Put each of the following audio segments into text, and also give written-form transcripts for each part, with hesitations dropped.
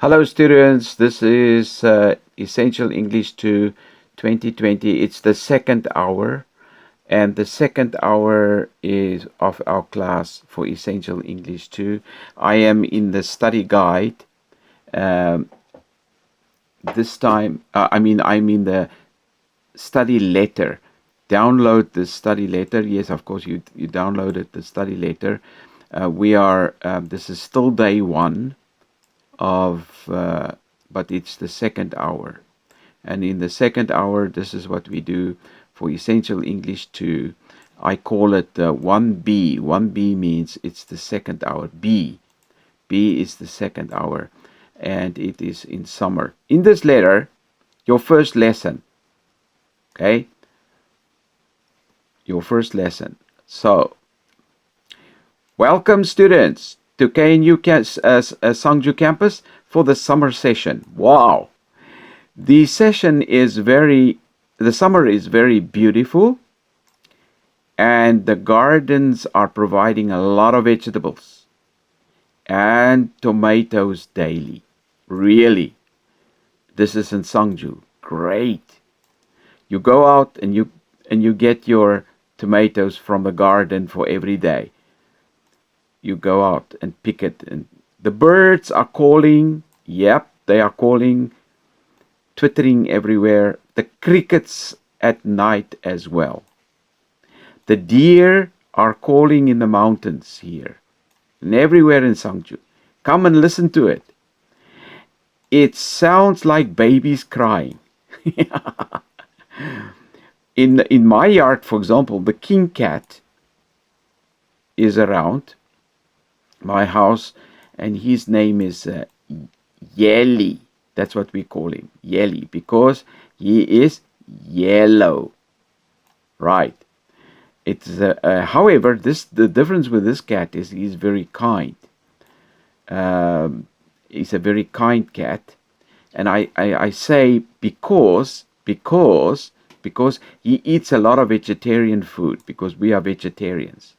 Hello students, this is Essential English 2 2020. It's the second hour, and the second hour is of our class for Essential English 2. I am in the study guide. Um, this time, I'm in the study letter. Download the study letter. Yes, of course, you downloaded the study letter. This is still day one but it's the second hour. And in the second hour, this is what we do for Essential English 2. I call it 1B. 1B means it's the second hour. B is the second hour, and it is in summer. In this letter, your first lesson, okay? Your first lesson. So, welcome students to KNU Sangju Campus for the summer session. Wow! The summer is very beautiful, and the gardens are providing a lot of vegetables and tomatoes daily. Really, this is in Sangju. Great. You go out and you get your tomatoes from the garden for every day. You go out and pick it, and the birds are calling. Yep, they are calling, twittering everywhere. The crickets at night as well. The deer are calling in the mountains here and everywhere in Sangju. Come and listen to it. It sounds like babies crying. In my yard, for example, the king cat is around my house, and his name is Yelly. That's what we call him, Yelly, because he is yellow. Right. It's however, the difference with this cat is he's very kind. He's a very kind cat, and I say because he eats a lot of vegetarian food, because we are vegetarians.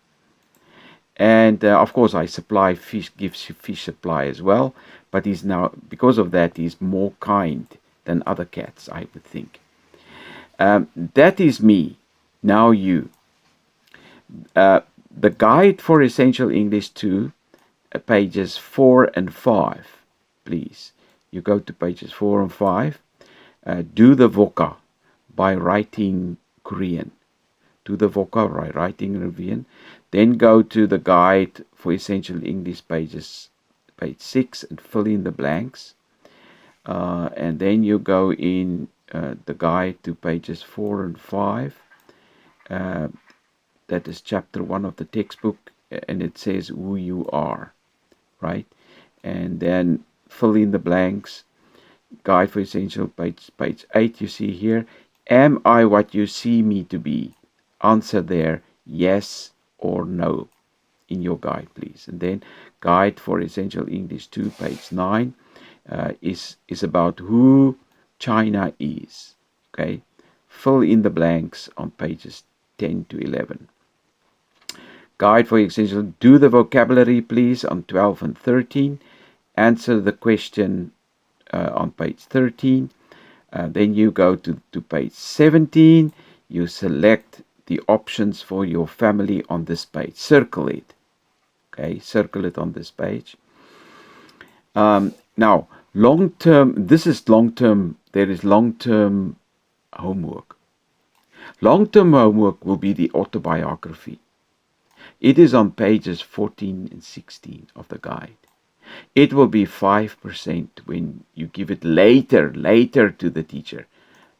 And of course, I supply fish, gives fish supply as well. But he's now, because of that, he's more kind than other cats, I would think. That is me. Now you. The guide for Essential English 2, pages 4 and 5, please. You go to pages 4 and 5. Do the voka by writing Korean. Do the voka by writing Korean. Then go to the guide for Essential English page 6, and fill in the blanks. And then you go in the guide to pages 4 and 5. That is chapter 1 of the textbook, and it says who you are, right? And then fill in the blanks. Guide for Essential page 8, you see here. Am I what you see me to be? Answer there, yes or no, in your guide, please. And then guide for Essential English 2, page 9, is about who China is. Okay, fill in the blanks on pages 10 to 11. Guide for Essential, do the vocabulary, please, on 12 and 13. Answer the question on page 13. Then you go to page 17. You select the options for your family on this page. Circle it. Okay, circle it on this page. Now, long-term, this is long-term, there is long-term homework. Long-term homework will be the autobiography. It is on pages 14 and 16 of the guide. It will be 5% when you give it later to the teacher.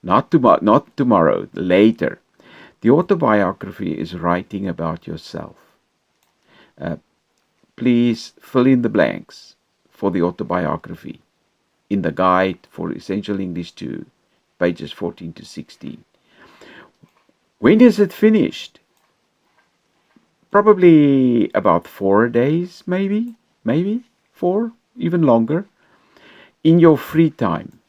Not tomorrow, later. The autobiography is writing about yourself. Please fill in the blanks for the autobiography in the guide for Essential English 2, pages 14 to 16. When is it finished? Probably about 4 days, maybe 4, even longer. In your free time,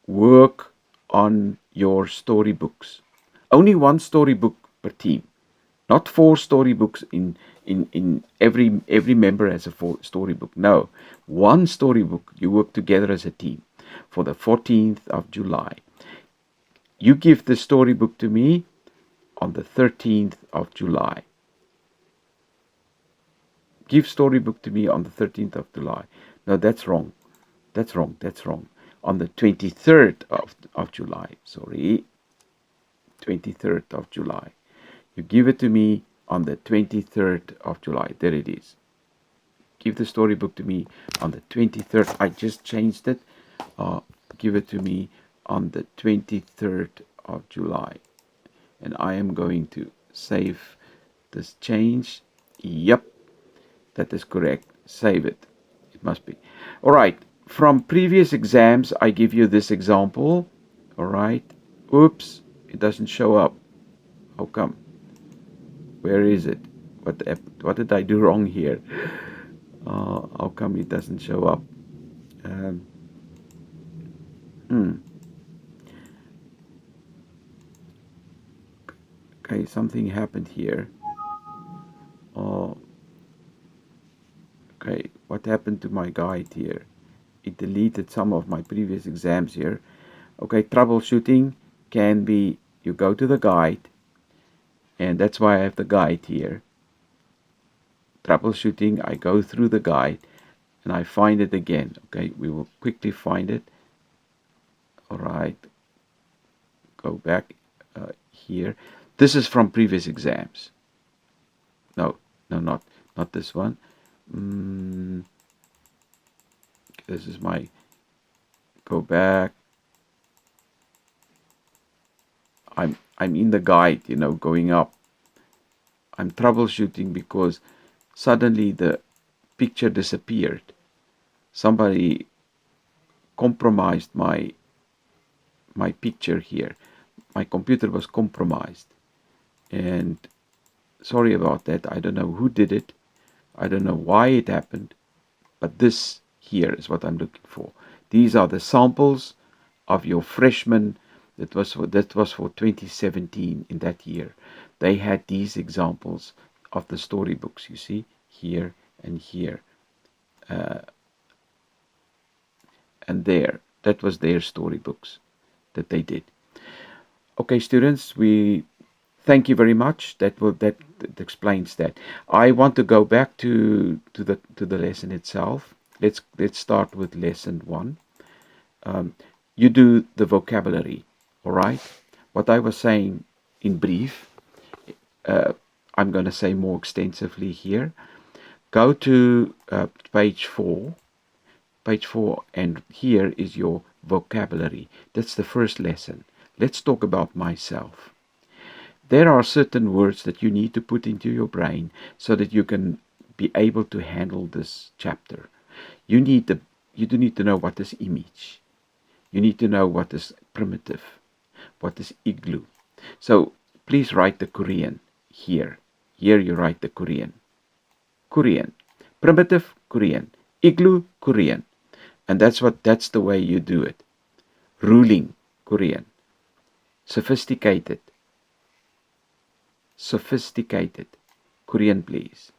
work on your storybooks. Only one storybook per team, not 4 storybooks in every member has a storybook. No, one storybook. You work together as a team. For the 14th of July, you give the storybook to me on the 13th of July. Give storybook to me on the 13th of July. No, that's wrong. That's wrong. That's wrong. On the 23rd of July. Sorry. 23rd of July. You give it to me on the 23rd of July. There it is. Give the storybook to me on the 23rd. I just changed it. Give it to me on the 23rd of July. And I am going to save this change. Yep, that is correct. Save it. It must be. All right. From previous exams, I give you this example. All right. Oops, it doesn't show up. How come? Where is it? What did I do wrong here? How come it doesn't show up? Okay, something happened here. Okay, what happened to my guide here? It deleted some of my previous exams here. Okay, troubleshooting can be, you go to the guide, and that's why I have the guide here. Troubleshooting, I go through the guide, and I find it again. Okay, we will quickly find it. All right, go back here. This is from previous exams. No, not this one. This is my, go back. I'm in the guide, going up. I'm troubleshooting because suddenly the picture disappeared. Somebody compromised my picture here. My computer was compromised, and sorry about that. I don't know who did it. I don't know why it happened, but this here is what I'm looking for. These are the samples of your freshmen. That was for 2017. In that year, they had these examples of the storybooks. You see here and here, and there. That was their storybooks that they did. Okay, students, we thank you very much. That explains that. I want to go back to the lesson itself. Let's start with lesson 1. You do the vocabulary. All right. What I was saying in brief, I'm going to say more extensively here. Go to page 4. Page 4, and here is your vocabulary. That's the first lesson. Let's talk about myself. There are certain words that you need to put into your brain so that you can be able to handle this chapter. You do need to know what is image. You need to know what is primitive, what is igloo. So please write the Korean here. Here you write the Korean. Korean. Primitive, Korean. Igloo, Korean. And that's the way you do it. Ruling, Korean. Sophisticated. Sophisticated. Korean, please.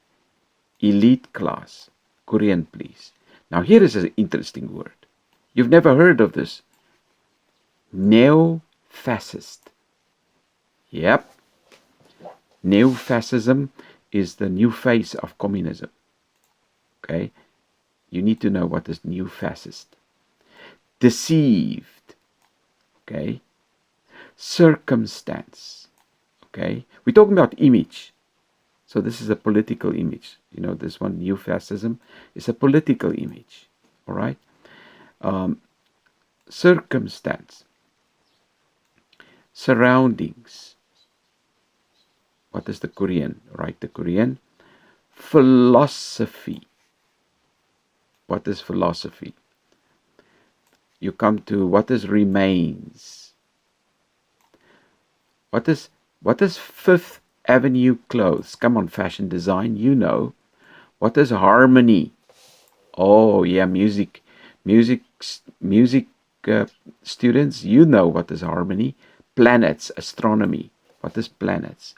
Elite class. Korean, please. Now here is an interesting word. You've never heard of this. Neo-fascist. Yep. Neo-fascism is the new face of communism. Okay? You need to know what is neo-fascist. Deceived. Okay? Circumstance. Okay? We're talking about image. So this is a political image. This one, neo-fascism, is a political image. All right? Circumstance. Surroundings. What is the Korean? Write the Korean. Philosophy. What is philosophy? You come to what is remains. What is Fifth Avenue clothes? Come on, fashion design, you know. What is harmony? Oh yeah, music students, you know what is harmony. Planets, astronomy. What is planets?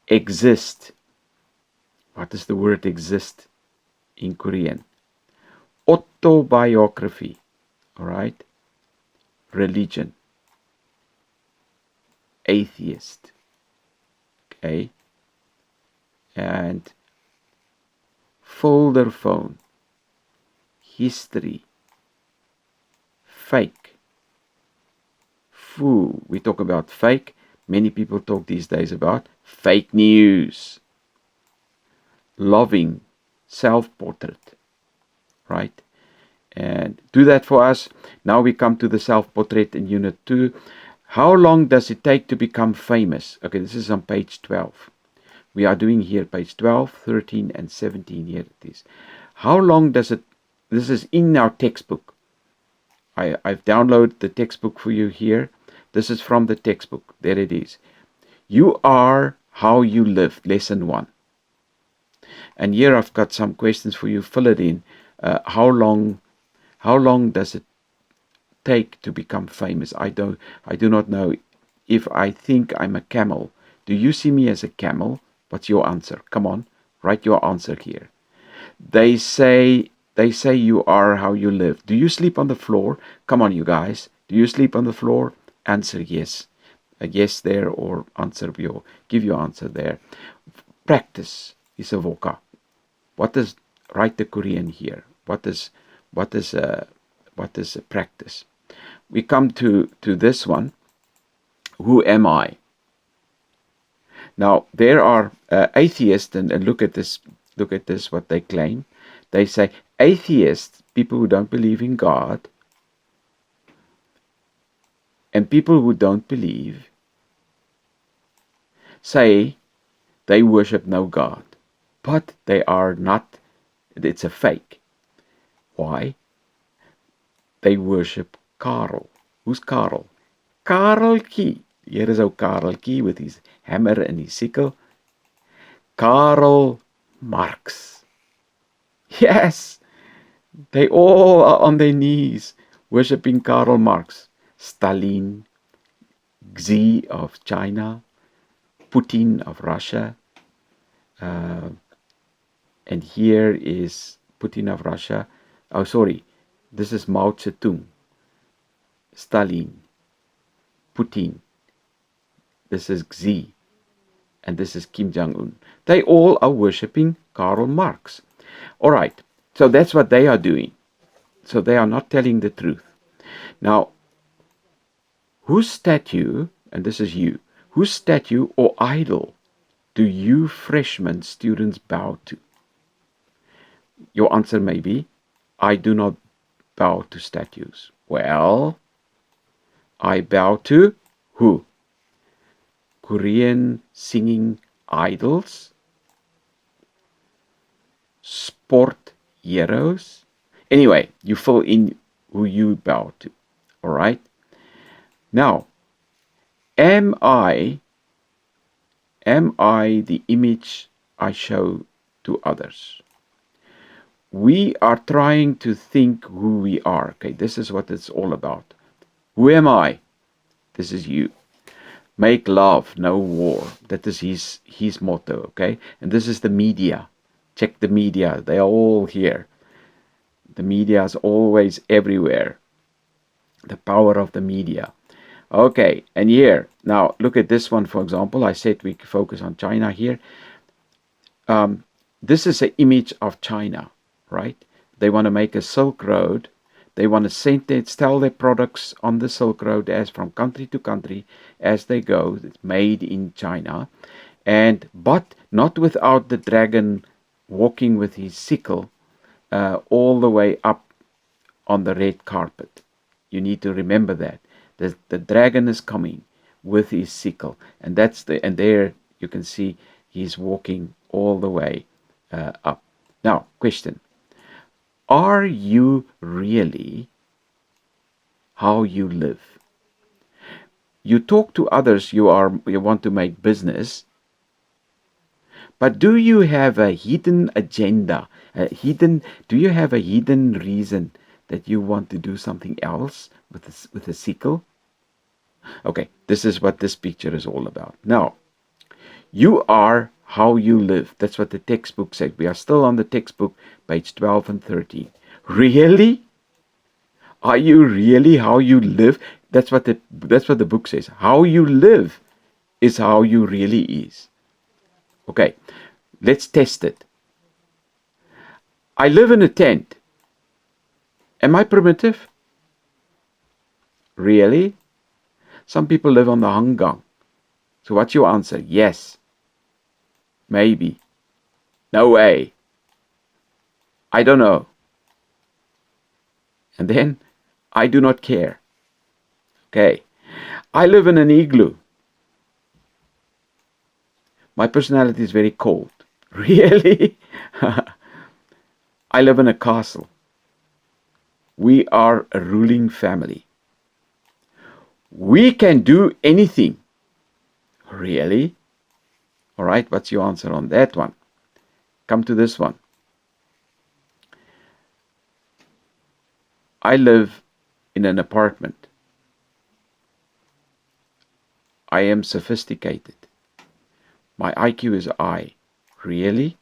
Exist. What does the word exist in Korean? Autobiography. All right. Religion. Atheist. Okay. And folder phone. History. Fake. Foo. We talk about fake. Many people talk these days about fake news. Loving. Self-portrait. Right? And do that for us. Now we come to the self-portrait in Unit 2. How long does it take to become famous? Okay, this is on page 12. We are doing here page 12, 13, and 17. Here it is. How long does it... This is in our textbook. I've downloaded the textbook for you here. This is from the textbook. There it is. You are how you live. Lesson 1. And here I've got some questions for you. Fill it in. How long does it take to become famous? I do not know. If I think I'm a camel, do you see me as a camel? What's your answer? Come on, write your answer here. They say you are how you live. Do you sleep on the floor? Come on, you guys. Do you sleep on the floor? Answer yes. A yes there, or give your answer there. Practice is a voka. What does... Write the Korean here. What is a practice? We come to this one. Who am I? Now there are atheists, and look at this. Look at this. What they claim. They say atheists, people who don't believe in God, and people who don't believe, say they worship no God, but they are not. It's a fake. Why? They worship Karel. Who's Karel? Kareltjie. Here is our Kareltjie with his hammer and his sickle. Karl Marx. Yes, they all are on their knees worshipping Karl Marx. Stalin, Xi of China, Putin of Russia, and here is Putin of Russia. Oh, sorry. This is Mao Zedong, Stalin, Putin. This is Xi. And this is Kim Jong-un. They all are worshipping Karl Marx. All right. So that's what they are doing. So they are not telling the truth. Now, whose statue, and this is you, whose statue or idol do you freshman students bow to? Your answer may be, I do not bow to statues. Well, I bow to who? Korean singing idols? Sport heroes? Anyway, you fill in who you bow to. All right? Now, am I the image I show to others? We are trying to think who we are. Okay, this is what it's all about. Who am I? This is you. Make love, no war. That is his motto, okay? And this is the media. Check the media. They are all here. The media is always everywhere. The power of the media. Okay, and here, now look at this one, for example. I said we focus on China here. This is an image of China, right? They want to make a Silk Road. They want to sell their products on the Silk Road as from country to country as they go. It's made in China. But not without the dragon walking with his sickle all the way up on the red carpet. You need to remember that. The dragon is coming with his sickle. And there you can see he's walking all the way up. Now, question. Are you really how you live? You talk to others, you want to make business, but do you have a hidden agenda? Do you have a hidden reason that you want to do something else with a sickle? Okay, this is what this picture is all about. Now, you are how you live. That's what the textbook said. We are still on the textbook, page 12 and 13. Really? Are you really how you live? That's what the book says. How you live is how you really is. Okay, let's test it. I live in a tent. Am I primitive? Really? Some people live on the hanggang. So what's your answer? Yes. Maybe. No way. I don't know. And then, I do not care. Okay. I live in an igloo. My personality is very cold. Really? I live in a castle. We are a ruling family. We can do anything. Really? All right, what's your answer on that one? Come to this one. I live in an apartment. I am sophisticated. My IQ is I. Really?